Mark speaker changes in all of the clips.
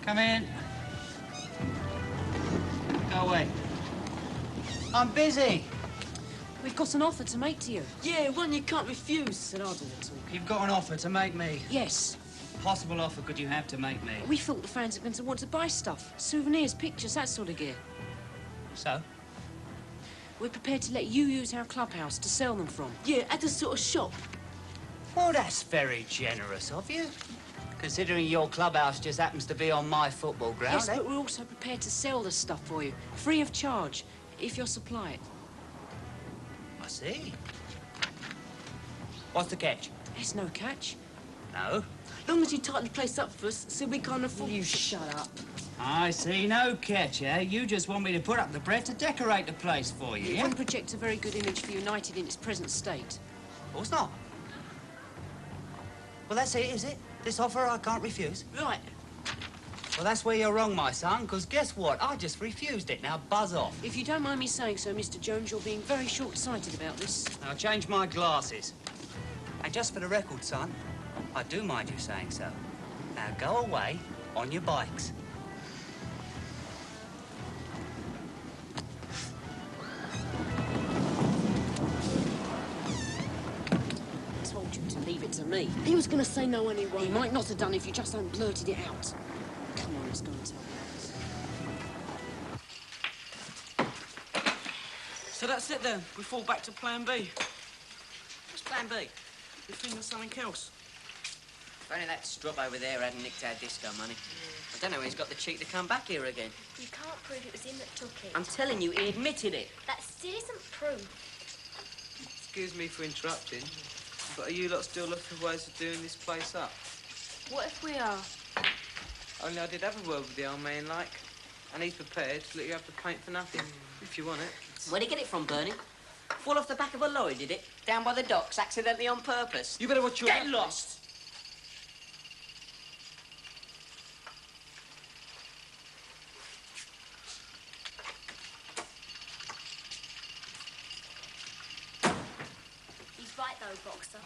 Speaker 1: Come in. Go away. I'm busy.
Speaker 2: We've got an offer to make to you.
Speaker 3: Yeah, one you can't refuse, said I'll do the talking.
Speaker 1: You've got an offer to make me.
Speaker 2: Yes.
Speaker 1: Possible offer could you have to make me?
Speaker 2: We thought the fans are going to want to buy stuff. Souvenirs, pictures, that sort of gear.
Speaker 1: So?
Speaker 2: We're prepared to let you use our clubhouse to sell them from.
Speaker 3: Yeah, at a sort of shop.
Speaker 1: Well, that's very generous of you. Considering your clubhouse just happens to be on my football ground,
Speaker 2: Yes, but we're also prepared to sell the stuff for you, free of charge, if you'll supply it.
Speaker 1: I see. What's the catch?
Speaker 2: There's no catch.
Speaker 1: No.
Speaker 3: Long as you tighten the place up for us, so we can't afford...
Speaker 2: You shut up.
Speaker 1: I see. No catch, eh? You just want me to put up the bread to decorate the place for you,
Speaker 2: It
Speaker 1: yeah?
Speaker 2: wouldn't project a very good image for United in its present state.
Speaker 1: Of course not. Well, that's it, is it? This offer I can't refuse?
Speaker 3: Right.
Speaker 1: Well, that's where you're wrong, my son, because guess what? I just refused it. Now, buzz off.
Speaker 2: If you don't mind me saying so, Mr. Jones, you're being very short-sighted about this.
Speaker 1: I'll change my glasses. And just for the record, son, I do mind you saying so. Now, go away on your bikes.
Speaker 2: I told you to leave it to me.
Speaker 3: He was going to say no anyway.
Speaker 2: He might not have done if you just hadn't blurted it out. Come on, let's go and tell the others.
Speaker 4: So that's it then. We fall back to plan B.
Speaker 1: What's plan B?
Speaker 4: We think of something else.
Speaker 5: If only that strub over there hadn't nicked our disco money. I don't know when he's got the cheek to come back here again.
Speaker 6: You can't prove it was him that took it.
Speaker 5: I'm telling you, he admitted it.
Speaker 6: That still isn't proof.
Speaker 4: Excuse me for interrupting, but are you lot still looking for ways of doing this place up?
Speaker 6: What if we are?
Speaker 4: Only I did have a word with the old man, like, and he's prepared to let you have the paint for nothing, if you want it.
Speaker 5: Where'd he get it from, Bernie? Fall off the back of a lorry, did it? Down by the docks, accidentally on purpose.
Speaker 4: You better watch your...
Speaker 5: Get lost!
Speaker 6: He's right, though, Boxer.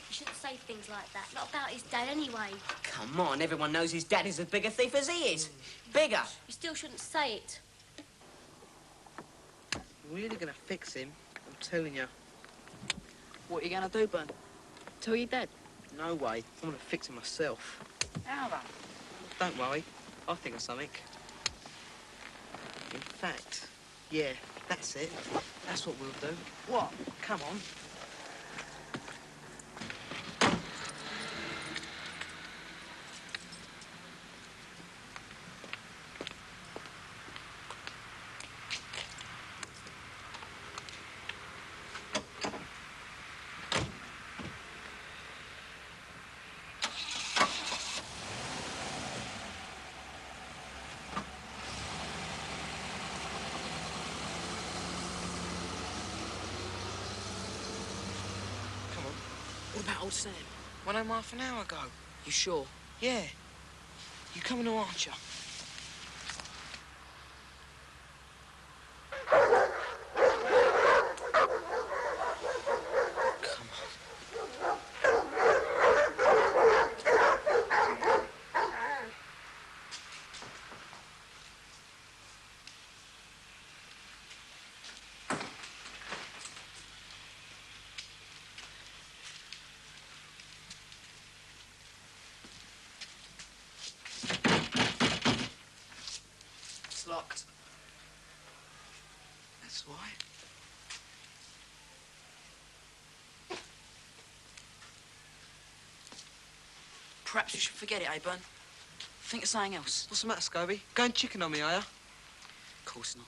Speaker 6: You shouldn't say things like that. Not about his dad, anyway.
Speaker 5: Come on, everyone knows his dad is as big a thief as he is. Bigger.
Speaker 6: You still shouldn't say it.
Speaker 4: We're really gonna fix him, I'm telling you.
Speaker 3: What are you going to do, Bern? Tell your dad?
Speaker 4: No way. I'm gonna fix him myself.
Speaker 3: How, though?
Speaker 4: Don't worry. I'll think of something. In fact, yeah, that's it. That's what we'll do.
Speaker 3: What?
Speaker 4: Come on.
Speaker 3: What about old Sam?
Speaker 4: Went home half an hour ago.
Speaker 3: You sure?
Speaker 4: Yeah. You coming or aren't you?
Speaker 3: It's locked.
Speaker 4: That's why.
Speaker 3: Perhaps you should forget it, eh, Bern? Think of something else.
Speaker 4: What's the matter, Scobie? Going chicken on me, are you?
Speaker 3: Of course not.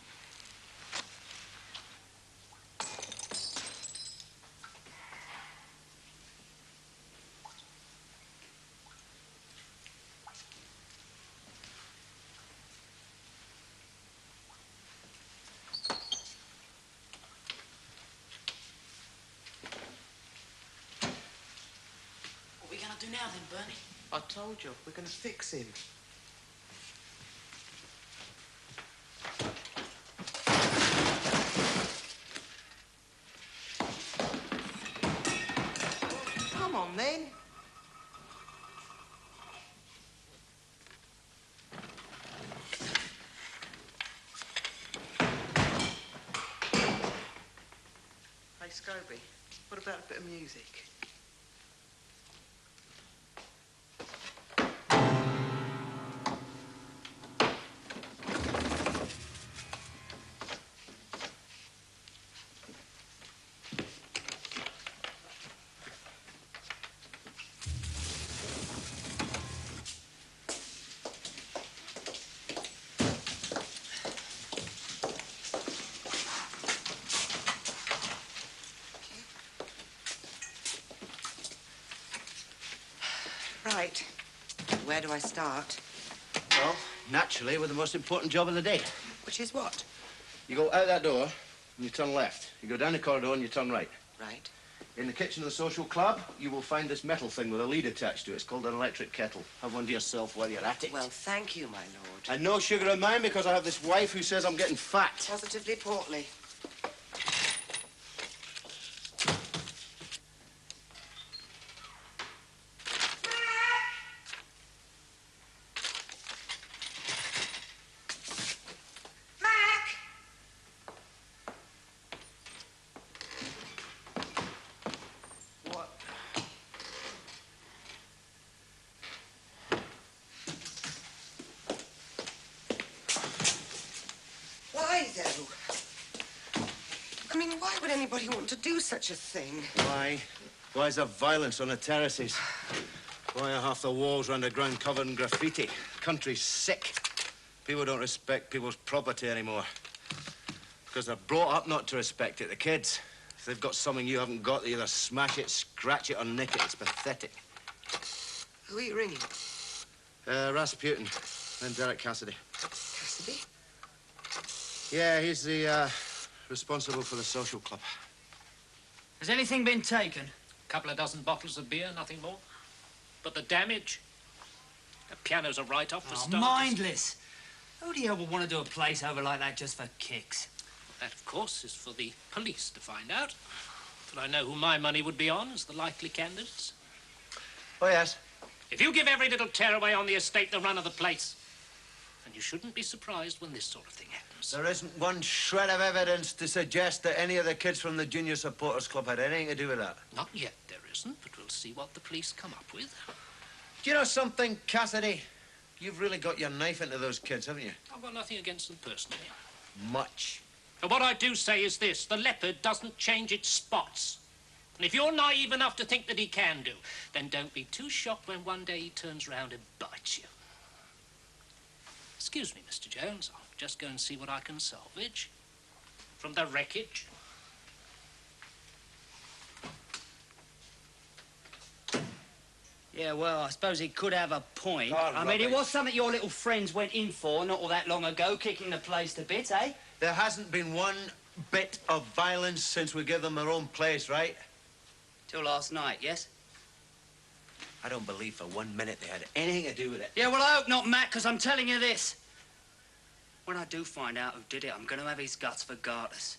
Speaker 3: What are we going to do now, then, Bernie?
Speaker 4: I told you, we're gonna fix him. Come on, then. Scobie, what about a bit of music?
Speaker 7: Right. Where do I start?
Speaker 8: Well, naturally, with the most important job of the day.
Speaker 7: Which is what?
Speaker 8: You go out that door, and you turn left. You go down the corridor, and you turn right.
Speaker 7: Right.
Speaker 8: In the kitchen of the social club, you will find this metal thing with a lead attached to it. It's called an electric kettle. Have one to yourself while you're at it.
Speaker 7: Well, thank you, my lord.
Speaker 8: And no sugar in mine, because I have this wife who says I'm getting fat.
Speaker 7: Positively portly. Why, though? I mean, why would anybody want to do such a thing?
Speaker 8: Why? Why is there violence on the terraces? Why are half the walls underground covered in graffiti? Country's sick. People don't respect people's property anymore. Because they're brought up not to respect it, the kids. If they've got something you haven't got, they either smash it, scratch it, or nick it. It's pathetic.
Speaker 7: Who are you ringing?
Speaker 8: Rasputin and Derek Cassidy.
Speaker 7: Cassidy?
Speaker 8: Yeah, he's the, responsible for the social club.
Speaker 1: Has anything been taken?
Speaker 9: Couple of dozen bottles of beer, nothing more. But the damage? The piano's a write-off for starters.
Speaker 1: Mindless. Who the hell would want to do a place over like that just for kicks?
Speaker 9: That, of course, is for the police to find out. But I know who my money would be on as the likely candidates.
Speaker 8: Oh, yes.
Speaker 9: If you give every little tearaway on the estate the run of the place, then you shouldn't be surprised when this sort of thing happens.
Speaker 8: There isn't one shred of evidence to suggest that any of the kids from the Junior Supporters Club had anything to do with that.
Speaker 9: Not yet, there isn't, but we'll see what the police come up with.
Speaker 8: Do you know something, Cassidy? You've really got your knife into those kids, haven't you?
Speaker 9: I've got nothing against them personally.
Speaker 8: Much.
Speaker 9: But what I do say is this, the leopard doesn't change its spots. And if you're naive enough to think that he can do, then don't be too shocked when one day he turns round and bites you. Excuse me, Mr. Jones. I'll just go and see what I can salvage from the wreckage.
Speaker 1: Yeah, well, I suppose he could have a point.
Speaker 8: Oh,
Speaker 1: I mean, it
Speaker 8: rubbish.
Speaker 1: was something your little friends went in for not all that long ago, kicking the place to bits, eh?
Speaker 8: There hasn't been one bit of violence since we gave them their own place, right?
Speaker 1: Till last night, yes?
Speaker 8: I don't believe for 1 minute they had anything to do with it.
Speaker 1: Yeah, well, I hope not, Matt, because I'm telling you this. When I do find out who did it, I'm going to have his guts for garters.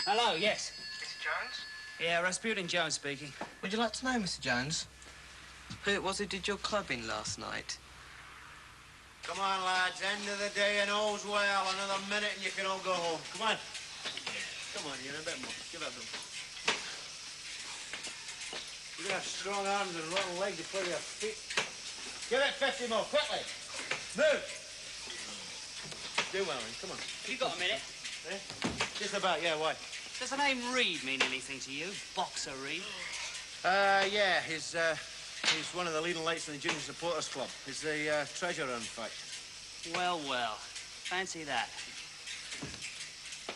Speaker 1: Hello, yes.
Speaker 4: Mr. Jones?
Speaker 1: Yeah, Rasputin Jones speaking.
Speaker 4: Would you like to know, Mr. Jones, who it was who did your club in last night?
Speaker 8: Come on, lads. End of the day and all's well. Another minute and you can all go home. Come on. Come on, Ian, a bit more. Give it up. You have strong arms and long legs before your feet. Give it 50 more, quickly. Move. Do well, then. Come on.
Speaker 1: You got a minute?
Speaker 8: Eh? Just about, yeah, why?
Speaker 1: Does the name Reed mean anything to you? Boxer Reed?
Speaker 8: Yeah, he's one of the leading lights in the Junior Supporters Club. He's the treasurer, in fact.
Speaker 1: Well, well. Fancy that.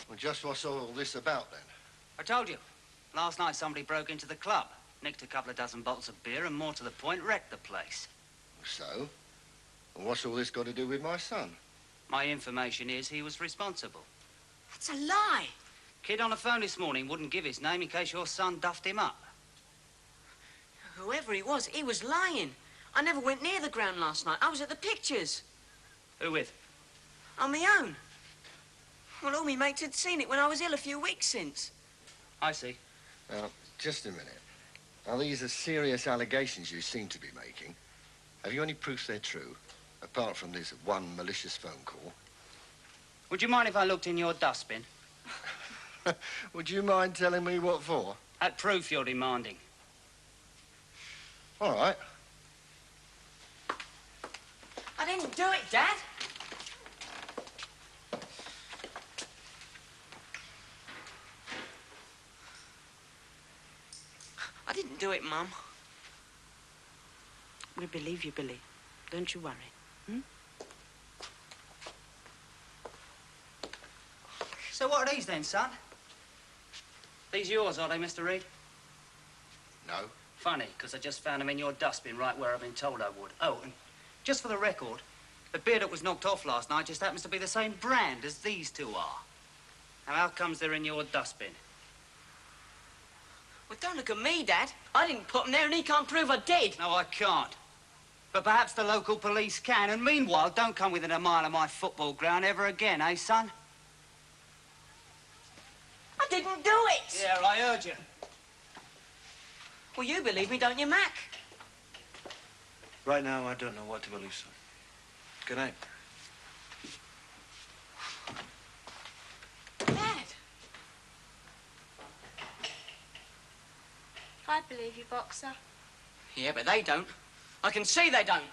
Speaker 10: Well, just what's all this about, then?
Speaker 1: I told you. Last night somebody broke into the club, nicked a couple of dozen bottles of beer, and more to the point, wrecked the place.
Speaker 10: So? And what's all this got to do with my son?
Speaker 1: My information is he was responsible.
Speaker 3: That's a lie.
Speaker 1: Kid on the phone this morning wouldn't give his name in case your son duffed him up.
Speaker 3: Whoever he was lying. I never went near the ground last night. I was at the pictures.
Speaker 1: Who with?
Speaker 3: On my own. Well, all me mates had seen it when I was ill a few weeks since.
Speaker 1: I see.
Speaker 10: Now, just a minute. Now, these are serious allegations you seem to be making. Have you any proof they're true, apart from this one malicious phone call?
Speaker 1: Would you mind if I looked in your dustbin?
Speaker 10: Would you mind telling me what for?
Speaker 1: That proof you're demanding.
Speaker 10: All right.
Speaker 3: I didn't do it, Dad. I didn't do it, Mum. We believe you, Billy. Don't you worry.
Speaker 1: So what are these then, son? These yours, are they, Mr. Reed?
Speaker 10: No.
Speaker 1: Funny, because I just found them in your dustbin right where I've been told I would. Oh, and just for the record, the beer that was knocked off last night just happens to be the same brand as these two are. Now, how comes they're in your dustbin?
Speaker 3: Well, don't look at me, Dad. I didn't put them there, and he can't prove I did.
Speaker 1: No, I can't. But perhaps the local police can, and meanwhile, don't come within a mile of my football ground ever again, eh, son?
Speaker 3: I didn't do it.
Speaker 1: Yeah, I heard you.
Speaker 3: Well, you believe me, don't you, Mac?
Speaker 8: Right now, I don't know what to believe, son. Good night.
Speaker 3: Dad.
Speaker 6: I believe you, Boxer.
Speaker 3: Yeah, but they don't. I can see they don't.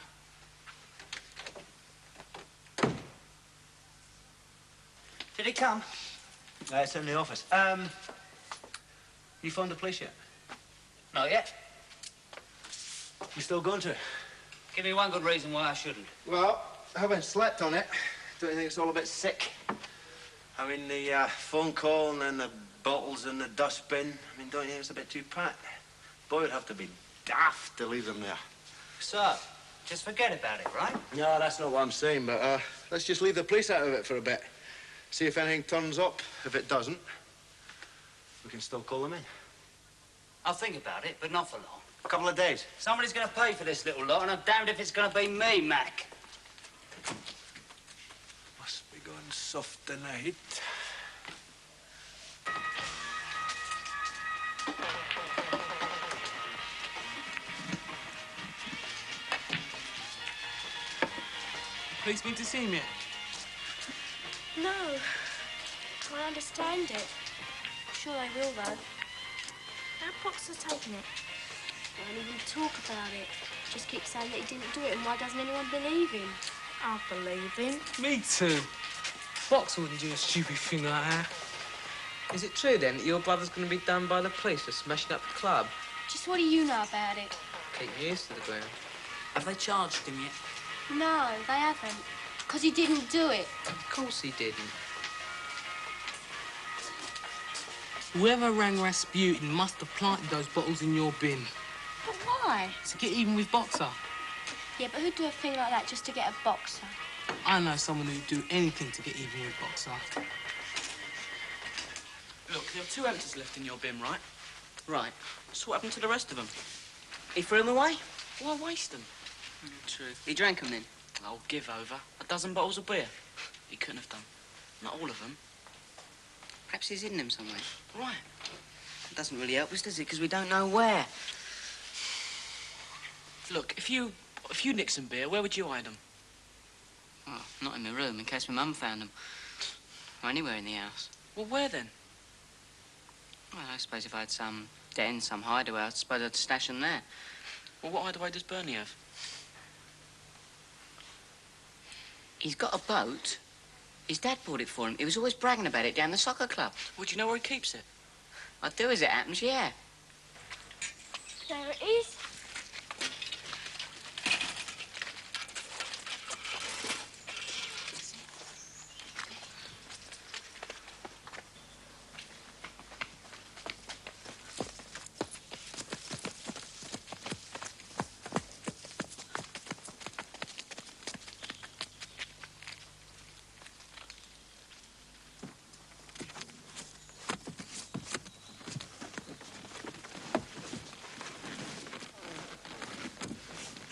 Speaker 1: Did he come?
Speaker 8: It's in the office. You phoned the police yet?
Speaker 1: Not yet.
Speaker 8: You still going to?
Speaker 1: Give me one good reason why I shouldn't.
Speaker 8: Well, I haven't slept on it. Don't you think it's all a bit sick? I mean, the phone call and then the bottles in the dustbin. I mean, don't you think it's a bit too pat? Boy would have to be daft to leave them there.
Speaker 1: So, just forget about it, right?
Speaker 8: No, that's not what I'm saying, but let's just leave the police out of it for a bit. See if anything turns up. If it doesn't, we can still call them in.
Speaker 1: I'll think about it, but not for long.
Speaker 8: A couple of days.
Speaker 1: Somebody's going to pay for this little lot, and I'm damned if it's going to be me, Mac.
Speaker 8: Must be going soft tonight.
Speaker 4: Police need to see me.
Speaker 6: No. I understand it. I'm sure they will, though. How Boxer's taking it? Won't even talk about it. Just keep saying that he didn't do it, and why doesn't anyone believe him? I believe him.
Speaker 4: Me too. Boxer wouldn't do a stupid thing like that. Is it true, then, that your brother's going to be done by the police for smashing up the club?
Speaker 6: Just what do you know about it?
Speaker 4: Keep your ears to the ground.
Speaker 3: Have they charged him yet?
Speaker 6: No, they haven't. Because he didn't do it.
Speaker 4: Of course he didn't. Whoever rang Rasputin must have planted those bottles in your bin.
Speaker 6: But why?
Speaker 4: To get even with Boxer.
Speaker 6: Yeah, but who'd do a thing like that just to get a Boxer?
Speaker 4: I know someone who'd do anything to get even with Boxer.
Speaker 3: Look, there are 2 empties left in your bin, right? Right. So what happened to the rest of them? He threw them away? Why waste them? True. He drank them then? Oh, give over. A dozen bottles of beer? He couldn't have done. Not all of them.
Speaker 5: Perhaps he's hidden them somewhere.
Speaker 3: Right.
Speaker 5: It doesn't really help us, does it? Because we don't know where.
Speaker 3: Look, if you nicked some beer, where would you hide them?
Speaker 5: Oh, not in my room, in case my mum found them. Or anywhere in the house.
Speaker 3: Well, where then?
Speaker 5: Well, I suppose if I had some den, some hideaway, I suppose I'd stash them there.
Speaker 3: Well, what hideaway does Bernie have?
Speaker 5: He's got a boat. His dad bought it for him. He was always bragging about it down the soccer club.
Speaker 3: Would you know where he keeps it?
Speaker 5: I do, as it happens, yeah.
Speaker 6: There it is.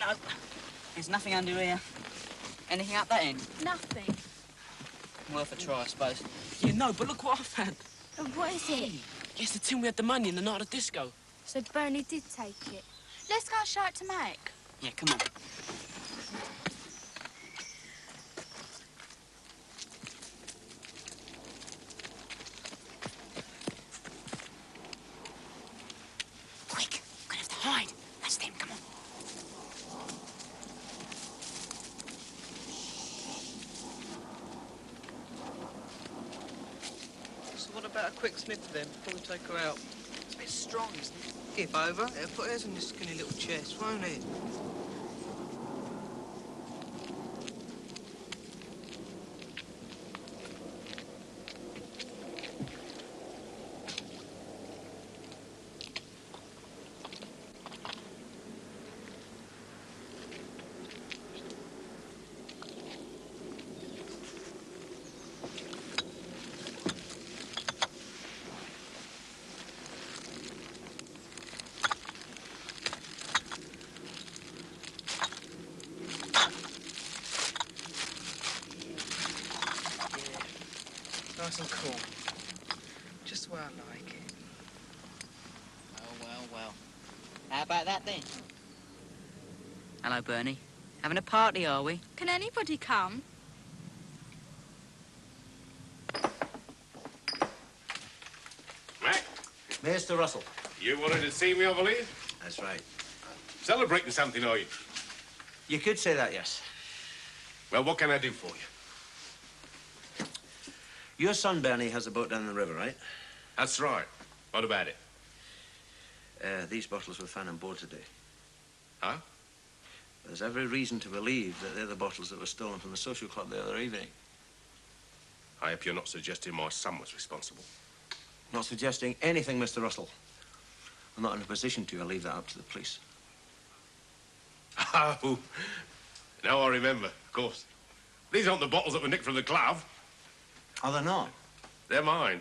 Speaker 1: No, there's nothing under here. Anything up that end?
Speaker 6: Nothing.
Speaker 1: Worth a try, I suppose.
Speaker 3: Yeah, no, but look what I found.
Speaker 6: And what is it?
Speaker 3: Yes, the tin we had the money in the night of the disco.
Speaker 6: So Bernie did take it. Let's go and show it to Mac.
Speaker 1: Yeah, come on.
Speaker 4: So what about a quick sniff of them before we take her out?
Speaker 3: It's a bit strong, isn't it?
Speaker 4: Give over. It'll put hers in your skinny little chest, won't it? Nice and cool. Just the way I like it.
Speaker 5: Well. How about that then? Hello, Bernie. Having a party, are we?
Speaker 6: Can anybody come?
Speaker 11: Mac,
Speaker 8: Mr. Russell.
Speaker 11: you wanted to see me, I believe?
Speaker 8: That's right.
Speaker 11: Celebrating something, are you?
Speaker 8: You could say that, yes.
Speaker 11: Well, what can I do for you?
Speaker 8: Your son, Bernie, has a boat down the river, right?
Speaker 11: That's right. What about it?
Speaker 8: These bottles were found on board today.
Speaker 11: Huh?
Speaker 8: There's every reason to believe that they're the bottles that were stolen from the social club the other evening.
Speaker 11: I hope you're not suggesting my son was responsible.
Speaker 8: Not suggesting anything, Mr. Russell. I'm not in a position to. I'll leave that up to the police.
Speaker 11: Oh, now I remember, of course. These aren't the bottles that were nicked from the club.
Speaker 8: Oh, they're not?
Speaker 11: They're mine.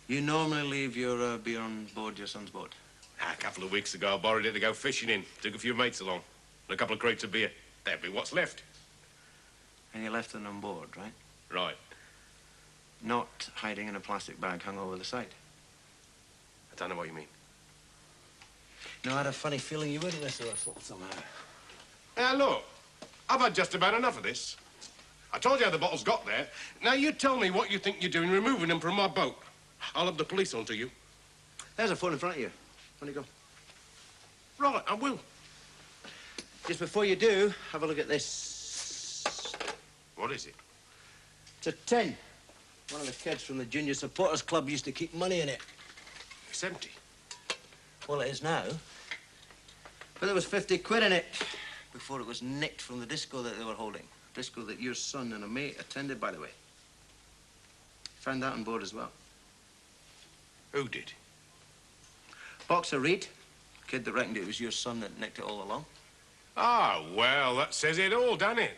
Speaker 8: You normally leave your beer on board your son's boat?
Speaker 11: A couple of weeks ago, I borrowed it to go fishing in. Took a few mates along. And a couple of crates of beer. That'd be what's left.
Speaker 8: And you left them on board, right?
Speaker 11: Right.
Speaker 8: Not hiding in a plastic bag hung over the side?
Speaker 11: I don't know what you mean.
Speaker 8: No, I had a funny feeling you wouldn't, Mr. Russell, somehow.
Speaker 11: Now, look. I've had just about enough of this. I told you how the bottles got there. Now, you tell me what you think you're doing removing them from my boat. I'll have the police onto you.
Speaker 8: There's a phone in front of you. On you go.
Speaker 11: Right, I will.
Speaker 8: Just before you do, have a look at this.
Speaker 11: What is it?
Speaker 8: It's a tin. One of the kids from the Junior Supporters Club used to keep money in it.
Speaker 11: It's empty.
Speaker 8: Well, it is now. But there was 50 quid in it before it was nicked from the disco that they were holding. Disco that your son and a mate attended, by the way. Found that on board as well.
Speaker 11: Who did?
Speaker 8: Boxer Reed, kid that reckoned it was your son that nicked it all along.
Speaker 11: Ah, well, that says it all, doesn't it?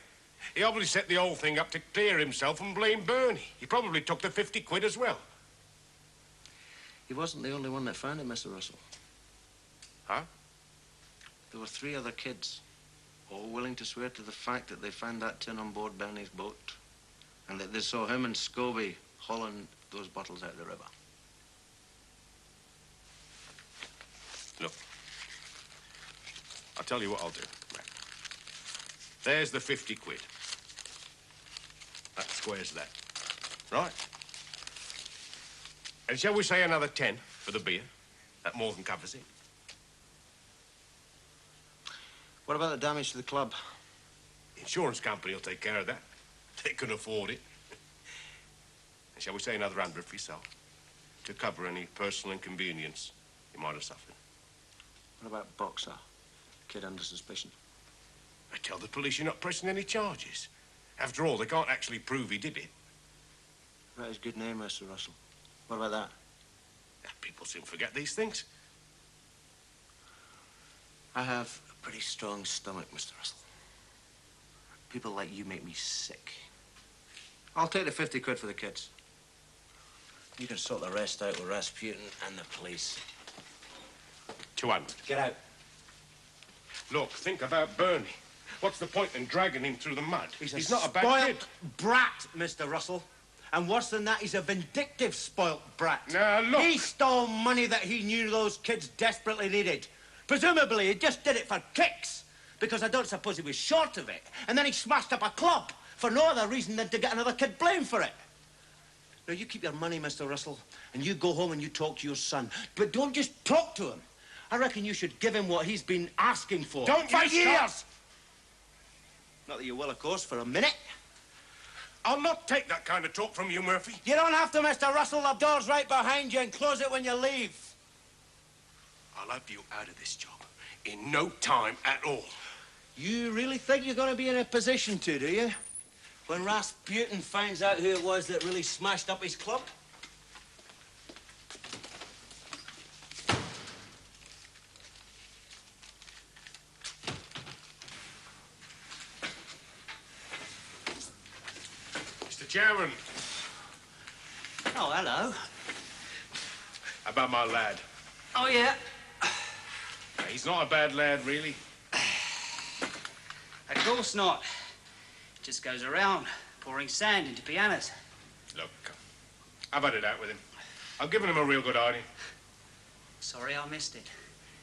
Speaker 11: He obviously set the whole thing up to clear himself and blame Bernie. He probably took the 50 quid as well.
Speaker 8: He wasn't the only one that found it, Mr. Russell.
Speaker 11: Huh?
Speaker 8: There were 3 other kids, all willing to swear to the fact that they found that tin on board Bernie's boat and that they saw him and Scobie hauling those bottles out of the river.
Speaker 11: Look, I'll tell you what I'll do, Mac. There's the 50 quid. That squares that. Right? And shall we say another 10 for the beer? That more than covers it.
Speaker 8: What about the damage to the club?
Speaker 11: The insurance company will take care of that. They can afford it. And shall we say another 100 for yourself? To cover any personal inconvenience you might have suffered.
Speaker 8: What about Boxer, kid under suspicion?
Speaker 11: I tell the police you're not pressing any charges. After all, they can't actually prove he did it.
Speaker 8: That is good name, Mr. Russell. What about that?
Speaker 11: People soon forget these things.
Speaker 8: I have a pretty strong stomach, Mr. Russell. People like you make me sick. I'll take the 50 quid for the kids. You can sort the rest out with Rasputin and the police.
Speaker 11: 200.
Speaker 8: Get out.
Speaker 11: Look, think about Bernie. What's the point in dragging him through the mud? He's not a bad
Speaker 8: spoiled
Speaker 11: kid.
Speaker 8: brat, Mr. Russell. And worse than that, he's a vindictive spoilt brat.
Speaker 11: Now, look.
Speaker 8: He stole money that he knew those kids desperately needed. Presumably, he just did it for kicks, because I don't suppose he was short of it. And then he smashed up a club for no other reason than to get another kid blamed for it. Now, you keep your money, Mr. Russell, and you go home and you talk to your son. But don't just talk to him. I reckon you should give him what he's been asking for.
Speaker 11: Don't
Speaker 8: for
Speaker 11: you
Speaker 8: years!
Speaker 11: stop.
Speaker 8: Not that you will, of course, for a minute.
Speaker 11: I'll not take that kind of talk from you, Murphy.
Speaker 8: You don't have to, Mr. Russell. The door's right behind you, and close it when you leave.
Speaker 11: I'll have you out of this job in no time at all.
Speaker 8: You really think you're going to be in a position to, do you? When Rasputin finds out who it was that really smashed up his club?
Speaker 11: Mr. Chairman.
Speaker 1: Oh, hello.
Speaker 11: How about my lad?
Speaker 1: Oh, yeah.
Speaker 11: He's not a bad lad, really.
Speaker 1: Of course not. Just goes around pouring sand into pianos.
Speaker 11: Look, I've had it out with him. I've given him a real good hiding.
Speaker 1: Sorry I missed it.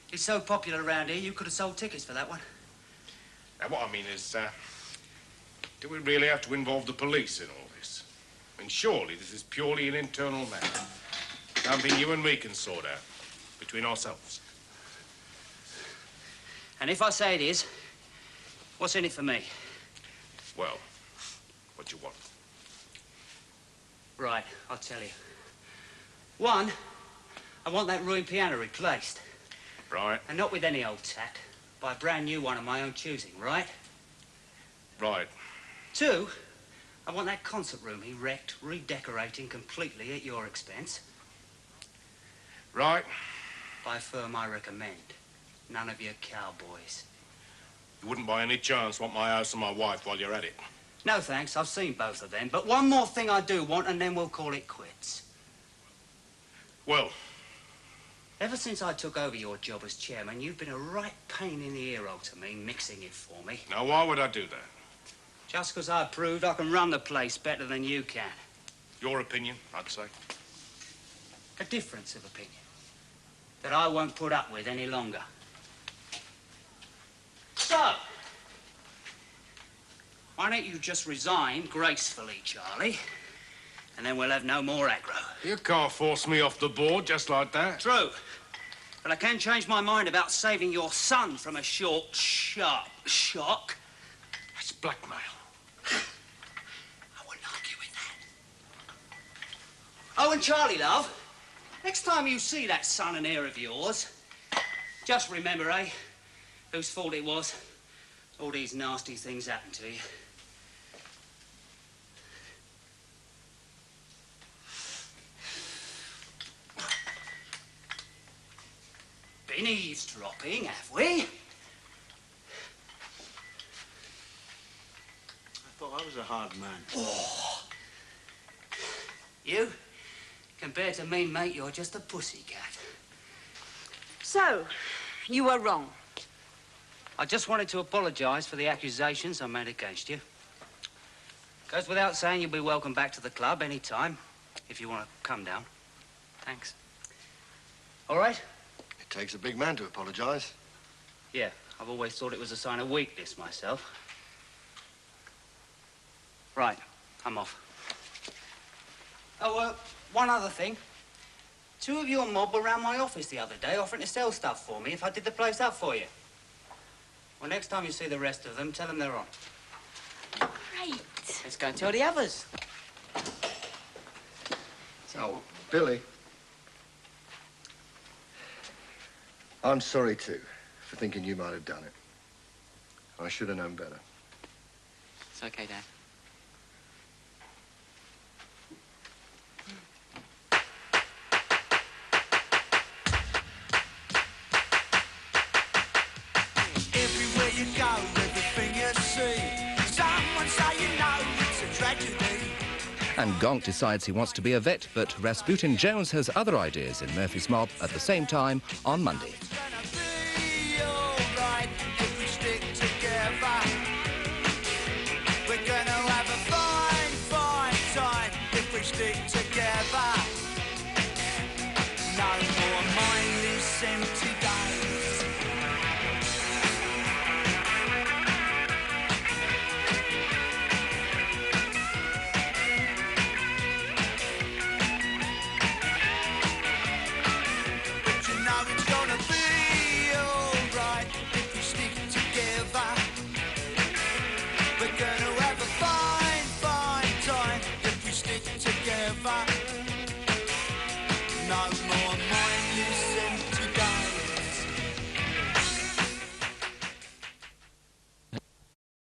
Speaker 1: He's so popular around here, you could have sold tickets for that one.
Speaker 11: Now, what I mean is, do we really have to involve the police in all this? I mean, surely this is purely an internal matter. Something you and me can sort out between ourselves.
Speaker 1: And if I say it is, what's in it for me?
Speaker 11: Well, what you want?
Speaker 1: Right, I'll tell you. One, I want that ruined piano replaced.
Speaker 11: Right.
Speaker 1: And not with any old tat. By a brand new one of my own choosing, right?
Speaker 11: Right.
Speaker 1: Two, I want that concert room he wrecked redecorating completely at your expense.
Speaker 11: Right.
Speaker 1: By a firm I recommend. None of your cowboys.
Speaker 11: You wouldn't by any chance want my house and my wife while you're at it?
Speaker 1: No, thanks. I've seen both of them. But one more thing I do want, and then we'll call it quits.
Speaker 11: Well?
Speaker 1: Ever since I took over your job as chairman, you've been a right pain in the ear-hole to me, mixing it for me.
Speaker 11: Now, why would I do that?
Speaker 1: Just because I proved I can run the place better than you can.
Speaker 11: Your opinion, I'd say.
Speaker 1: A difference of opinion that I won't put up with any longer. So, why don't you just resign gracefully, Charlie, and then we'll have no more aggro.
Speaker 11: You can't force me off the board just like that.
Speaker 1: True. But I can change my mind about saving your son from a short, sharp shock.
Speaker 11: That's blackmail.
Speaker 1: I wouldn't argue with that. Oh, and Charlie, love, next time you see that son and heir of yours, just remember, whose fault it was. All these nasty things happened to you. Been eavesdropping, have we?
Speaker 8: I thought I was a hard man.
Speaker 1: Oh. You? Compared to me, mate, you're just a pussycat.
Speaker 2: So, you were wrong.
Speaker 1: I just wanted to apologise for the accusations I made against you. Goes without saying you'll be welcome back to the club any time, if you want to come down. Thanks. All right?
Speaker 10: It takes a big man to apologise.
Speaker 1: Yeah, I've always thought it was a sign of weakness myself. Right, I'm off. Oh, one other thing. Two of your mob were round my office the other day offering to sell stuff for me if I did the place up for you. Well, next time you see the rest of them, tell them they're on.
Speaker 2: Great.
Speaker 3: Let's go and tell the others.
Speaker 10: Oh, Billy. I'm sorry, too, for thinking you might have done it. I should have known better.
Speaker 3: It's okay, Dad.
Speaker 12: Everywhere you go, everything you see, someone say you know it's a tragedy.
Speaker 13: And Gonk decides he wants to be a vet, but Rasputin Jones has other ideas in Murphy's Mob at the same time on Monday.
Speaker 12: Be alright if we stick together. We're gonna have a fine, fine time if we stick together. No more mindless empty days. But you know it's gonna be together. No